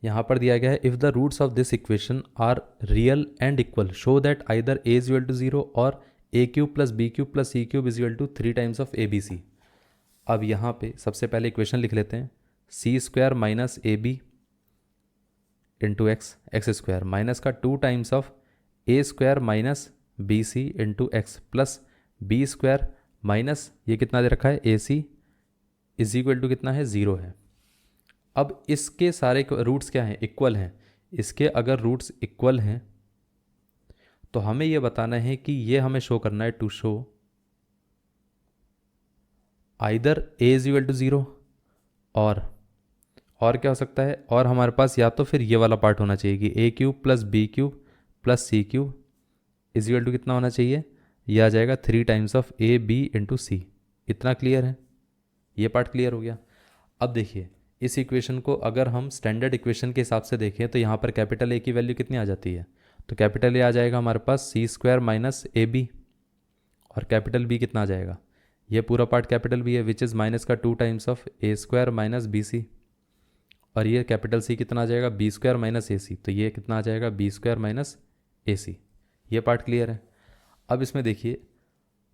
यहाँ पर दिया गया है if the roots of this equation are real and equal show that either A is equal to 0 और a cube plus b cube plus c cube is equal to 3 times of a b c. अब यहाँ पे सबसे पहले equation लिख लेते हैं, c square minus a b into x x square minus का 2 times of A square minus B c into x plus B square minus ये कितना दे रखा है ए सी इज इक्वल टू कितना है 0 है। अब इसके सारे रूट्स क्या हैं, इक्वल हैं। इसके अगर रूट्स इक्वल हैं तो हमें ये बताना है कि ये हमें शो करना है to show either A is equal to 0 और क्या हो सकता है, और हमारे पास या तो फिर ये वाला पार्ट होना चाहिए कि a cube plus b cube plus c cube is equal to कितना होना चाहिए, यह आ जाएगा 3 times of a b into c. इतना क्लियर है, ये पार्ट क्लियर हो गया। अब देखिए इस इक्वेशन को अगर हम स्टैंडर्ड इक्वेशन के हिसाब से देखें तो यहाँ पर कैपिटल ए की वैल्यू कितनी आ जाती है, तो कैपिटल ए आ जाएगा हमारे पास सी स्क्वायर माइनस ए बी और कैपिटल बी कितना आ जाएगा, ये पूरा पार्ट कैपिटल बी है विच इज़ माइनस का 2 times of A square minus B C और ये कैपिटल सी कितना आ जाएगा बी स्क्वायर माइनस ए सी, तो ये कितना आ जाएगा बी स्क्वायर माइनस ए सी। ये पार्ट क्लियर है। अब इसमें देखिए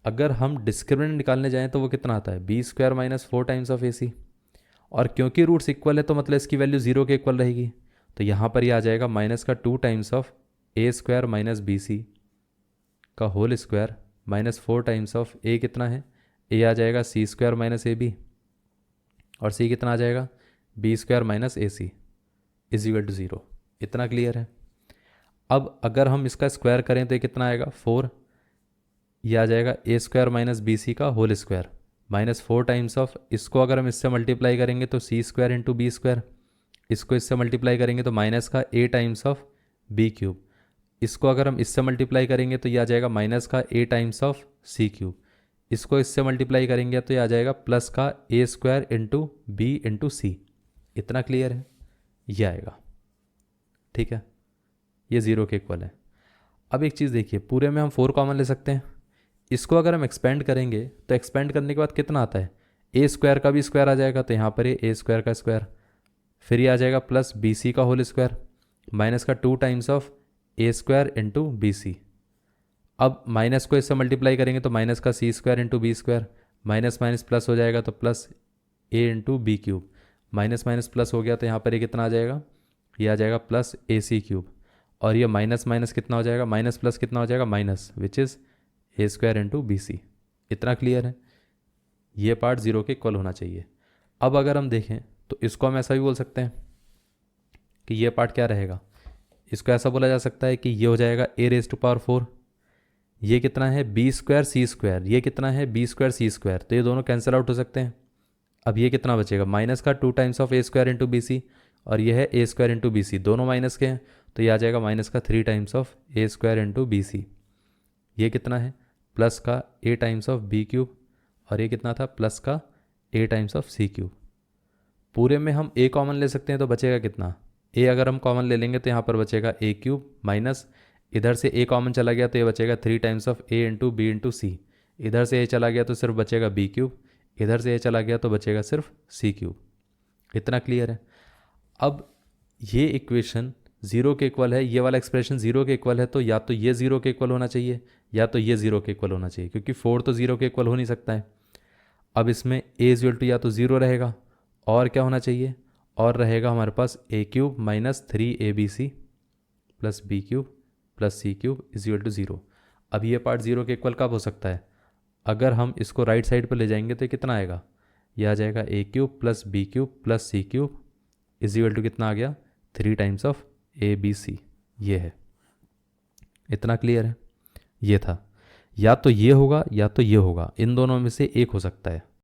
अगर हम डिस्क्रिमिनेंट निकालने जाएं तो वो कितना आता है b square minus 4 times of a c और क्योंकि रूट्स इक्वल है तो मतलब इसकी वैल्यू 0 के इक्वल रहेगी, तो यहाँ पर ये आ जाएगा माइनस का 2 times of A square minus B C का whole square minus 4 times of a कितना है, ए आ जाएगा c square minus a b और सी कितना आ जाएगा B square minus A c is equal to 0। इतना क्लियर है। अब अगर हम इसका स्क्वायर करें तो ये कितना आएगा 4, ये आ जाएगा A square minus B C का whole square minus 4 times of, इसको अगर हम इससे मल्टीप्लाई करेंगे तो C square into B square, इसको इससे मल्टीप्लाई करेंगे तो माइनस का A times of B cube, इसको अगर हम इससे मल्टीप्लाई करेंगे तो ये आ जाएगा माइनस का A times of C cube, इसको इससे मल्टीप्लाई करेंगे तो ये आ जाएगा प्लस का ए square into b into c. इतना क्लियर है, ये आएगा। ठीक है, ये 0 के इक्वल है। अब एक चीज़ देखिए पूरे में हम 4 कॉमन ले सकते हैं, इसको अगर हम एक्सपेंड करेंगे तो एक्सपेंड करने के बाद कितना आता है ए स्क्वायर का भी स्क्वायर आ जाएगा, तो यहाँ पर ये ए स्क्वायर का स्क्वायर, फिर ये आ जाएगा प्लस बी सी का होल स्क्वायर माइनस का 2 times of A square into B c. अब माइनस को इससे मल्टीप्लाई करेंगे तो माइनस का c square into B square, minus minus plus हो जाएगा तो plus a into b cube, minus minus plus हो गया तो यहाँ पर ये कितना आ जाएगा, ये आ जाएगा प्लस ए सी क्यूब और ये माइनस माइनस कितना हो जाएगा माइनस प्लस कितना हो जाएगा minus which is A square into B C. इतना क्लियर है, ये पार्ट 0 के इक्वल होना चाहिए। अब अगर हम देखें तो इसको हम ऐसा भी बोल सकते हैं कि ये पार्ट क्या रहेगा, इसको ऐसा बोला जा सकता है कि ये हो जाएगा ए रेज टू पावर 4, ये कितना है बी स्क्वायर सी स्क्वायर, ये कितना है बी स्क्वायर सी स्क्वायर, तो ये दोनों कैंसिल आउट हो सकते हैं। अब ये कितना बचेगा माइनस का 2 times of A square into B C और ये है A square into B C, दोनों माइनस के हैं तो ये आ जाएगा माइनस का 3 times of A square into B C. ये कितना है प्लस का A times of B cube और ये कितना था प्लस का A times of C cube. पूरे में हम ए कॉमन ले सकते हैं तो बचेगा कितना, ए अगर हम कॉमन ले लेंगे तो यहाँ पर बचेगा ए क्यूब माइनस इधर से ए कॉमन चला गया तो ये बचेगा 3 times of a into b into c, इधर से ए चला गया तो सिर्फ बचेगा बी क्यूब, इधर से ए चला गया तो बचेगा सिर्फ सी क्यूब। इतना क्लियर है। अब ये इक्वेशन 0 के इक्वल है, ये वाला एक्सप्रेशन 0 के इक्वल है, तो या तो ये 0 के इक्वल होना चाहिए या तो ये 0 के इक्वल होना चाहिए, क्योंकि 4 तो 0 के इक्वल हो नहीं सकता है। अब इसमें ए इक्वल टू या तो 0 रहेगा और क्या होना चाहिए, और रहेगा हमारे पास a cube minus 3 a b c plus b cube plus c cube is equal to 0। अब ये पार्ट 0 के इक्वल कब हो सकता है, अगर हम इसको राइट साइड पर ले जाएंगे तो कितना आएगा, यह आ जाएगा a cube plus b cube plus c cube is equal to कितना आ गया 3 टाइम्स ऑफ ए बी सी। ये है। इतना क्लियर है। ये था, या तो ये होगा या तो ये होगा, इन दोनों में से एक हो सकता है।